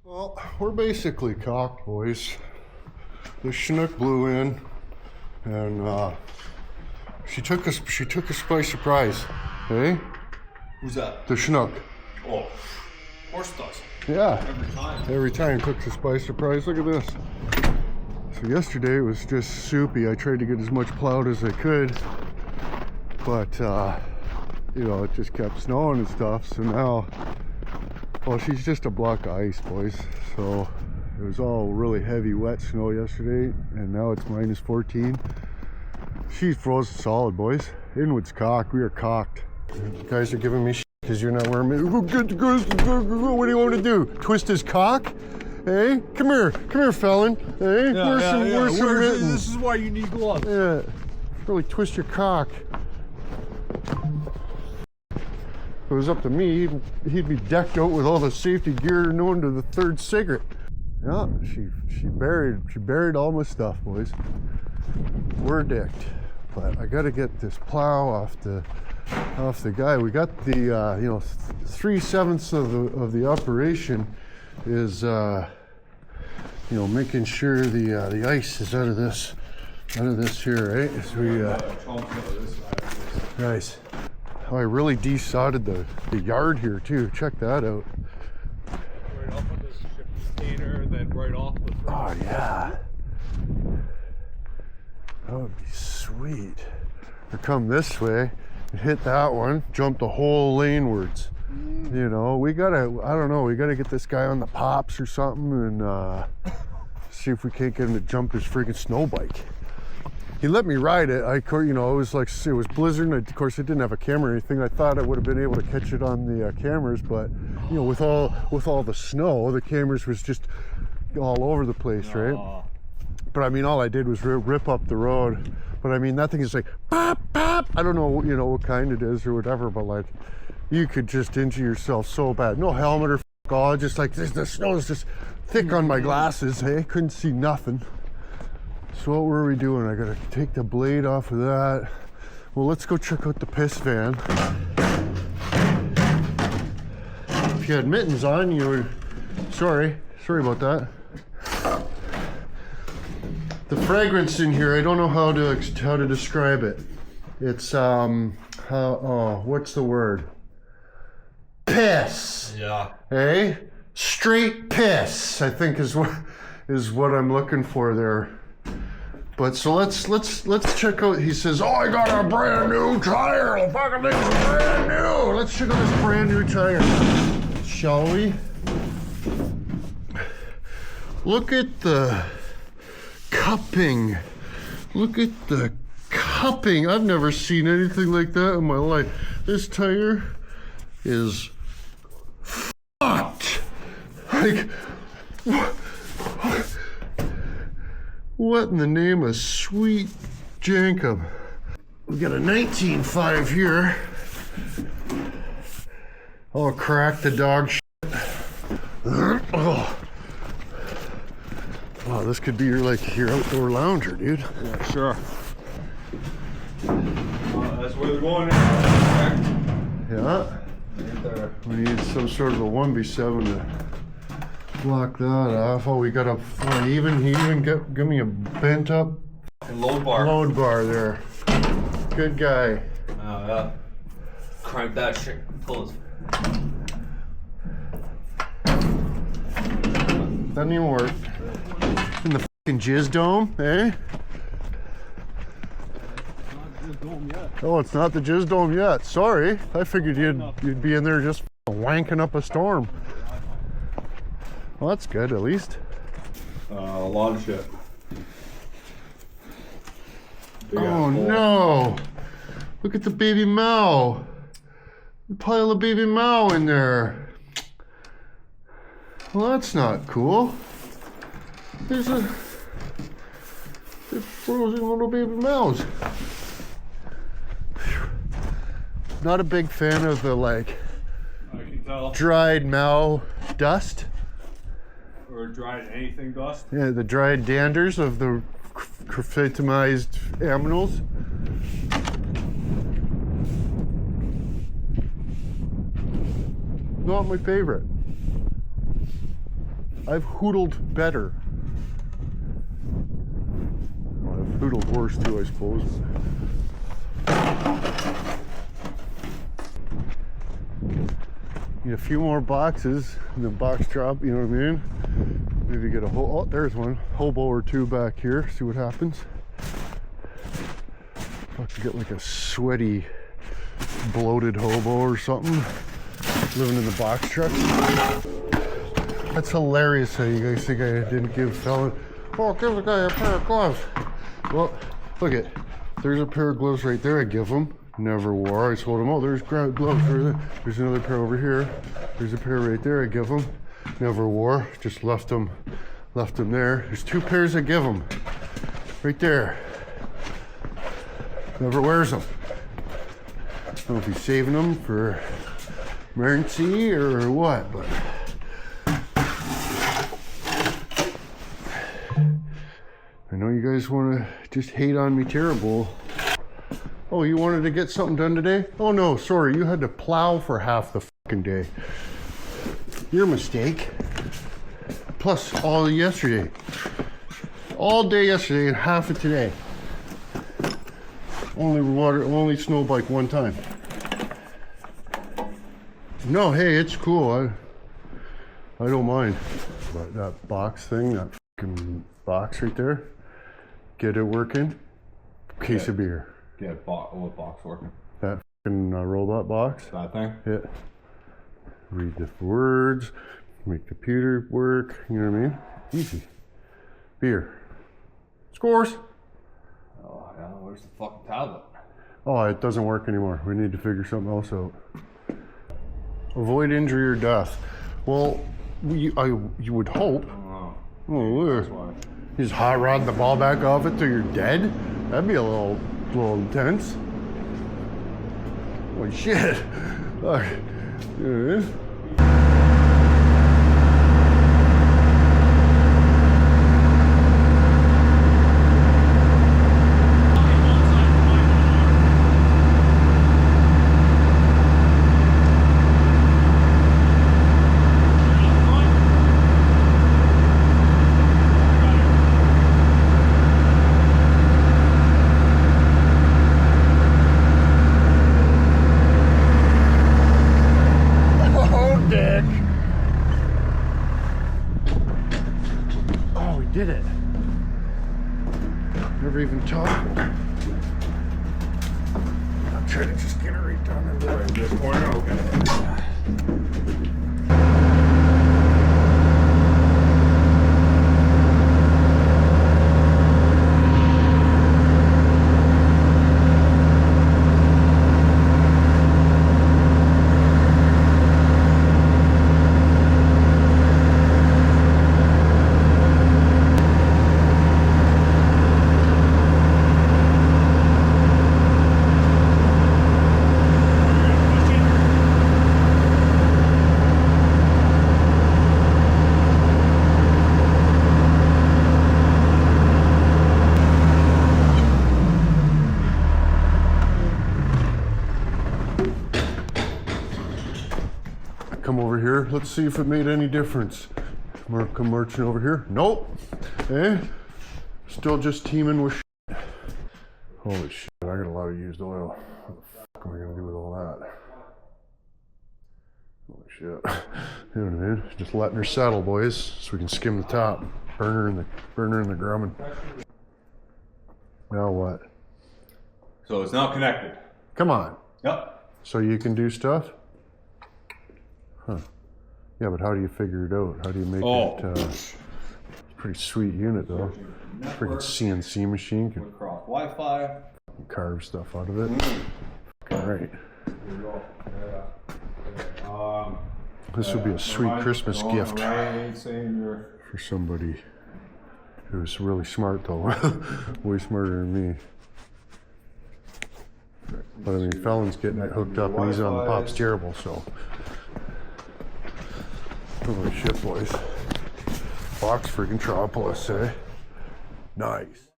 Well, we're basically cocked, boys. The Chinook blew in, and she took us by surprise. Hey? Who's that? The Chinook. Oh, of course it does. Yeah. Every time. Every time took us by surprise. Look at this. So yesterday it was just soupy. I tried to get as much plowed as I could, but you know, it just kept snowing and stuff. So now, well, she's just a block of ice, boys. So it was all really heavy, wet snow yesterday, and now it's minus 14. She's frozen solid, boys. Inwood's cocked. We are cocked. You guys are giving me shit because you're not wearing me. What do you want to do? Twist his cock? Hey, come here, felon. Hey, where's some mittens? This is why you need gloves. Yeah, really twist your cock. If it was up to me, he'd be decked out with all the safety gear known to the third cigarette. Yeah, she buried all my stuff, boys. We're dicked, but I got to get this plow off the guy. We got the you know, 3/7 of the operation is you know, making sure the ice is out of this here, right? As we nice. Oh, I really desodded the yard here too. Check that out. Right off of this ship container, and then right off the front. Oh yeah, that would be sweet. Or come this way and hit that one, jump the whole lanewards. You know, we gotta get this guy on the pops or something, and see if we can't get him to jump his freaking snow bike. He let me ride it. You know, it was blizzard, and of course it didn't have a camera or anything. I thought I would have been able to catch it on the cameras, but you know, with all the snow, the cameras was just all over the place, right? But I mean, all I did was rip up the road. But I mean, that thing is like pop, pop. I don't know, you know, what kind it is or whatever, but like, you could just injure yourself so bad. No helmet or all, just like this. The snow is just thick on my glasses. Hey, couldn't see nothing. So what were we doing? I gotta take the blade off of that. Well, let's go check out the piss van. If you had mittens on, you would. Sorry about that. The fragrance in here, I don't know how to describe it. It's what's the word? Piss. Yeah. Hey, straight piss, I think is what I'm looking for there. But so let's check out. He says, "Oh, I got a brand new tire. The fucking thing's brand new. Let's check out this brand new tire, shall we?" Look at the cupping. Look at the cupping. I've never seen anything like that in my life. This tire is fucked. Like, what in the name of sweet Jacob? We got a 19.5 here. Oh, crack the dog shit. Oh. Wow, this could be your outdoor lounger, dude. Yeah, sure. That's where we're going. Yeah. We need some sort of a 1v7 to block that off. Oh, we got a. He even give me a bent up Load bar there. Good guy. Oh yeah. Crank that shit. Pull it. Doesn't even work. In the fucking jizz dome, eh? Oh, it's not the jizz dome yet. Sorry, I figured you'd be in there just wanking up a storm. Well, that's good at least. A lot of shit. Oh no! Look at the baby Mao. A pile of baby Mao in there. Well, that's not cool. There's frozen little baby Maos. Not a big fan of the I can tell. dried Mao dust. Or dried anything dust. Yeah, the dried danders of the crephitomized aminals. Not my favorite. I've hoodled better. Well, I've hoodled worse too, I suppose. Need a few more boxes in the box drop, you know what I mean? Maybe get a whole, oh, there's one. Hobo or two back here, see what happens. If I could get like a sweaty, bloated hobo or something, living in the box truck. That's hilarious how you guys think I didn't give felon. Oh, give the guy a pair of gloves. Well, look it. There's a pair of gloves right there I give him. Never wore. I told him, oh, there's gloves right there. There's another pair over here. There's a pair right there I give him. Never wore. Just left them there. There's two pairs I give him. Right there. Never wears them. I don't know if he's saving them for emergency or what, but I know you guys want to just hate on me terrible. Oh, you wanted to get something done today? Oh no, sorry, you had to plow for half the fucking day. Your mistake. Plus all yesterday. All day yesterday and half of today. Only snow bike one time. No, hey, it's cool. I don't mind. But that box thing, that fucking box right there, get it working. Case of beer. Get what box working? That fucking robot box. That thing? Yeah. Read the words, make the computer work, you know what I mean? Easy. Beer. Scores! Oh, yeah, where's the fucking tablet? Oh, it doesn't work anymore. We need to figure something else out. Avoid injury or death. Well, you would hope. Oh, look. You just hot rod the ball back off it till you're dead? That'd be a little intense. Holy shit. Did it. Never even talked. I'm trying to just get it right down in the right this corner. Okay. Come over here. Let's see if it made any difference. Come marching over here. Nope. Eh? Still just teeming with shit. Holy shit, I got a lot of used oil. What the fuck am I gonna do with all that? Holy shit. You know what I mean? Just letting her settle, boys, so we can skim the top. Burn her in the grumming. Now what? So it's not connected. Come on. Yep. So you can do stuff? Huh. Yeah, but how do you figure it out? How do you make it? It's a pretty sweet unit though. Freaking CNC machine can Cross Wi-Fi. carve stuff out of it. All right. This would be a sweet Christmas gift for somebody who's really smart though. Way smarter than me. But I mean, Felon's getting it hooked up and he's on the Pops Terrible, so. Holy shit, boys. Box freaking Tropolis, eh? Nice.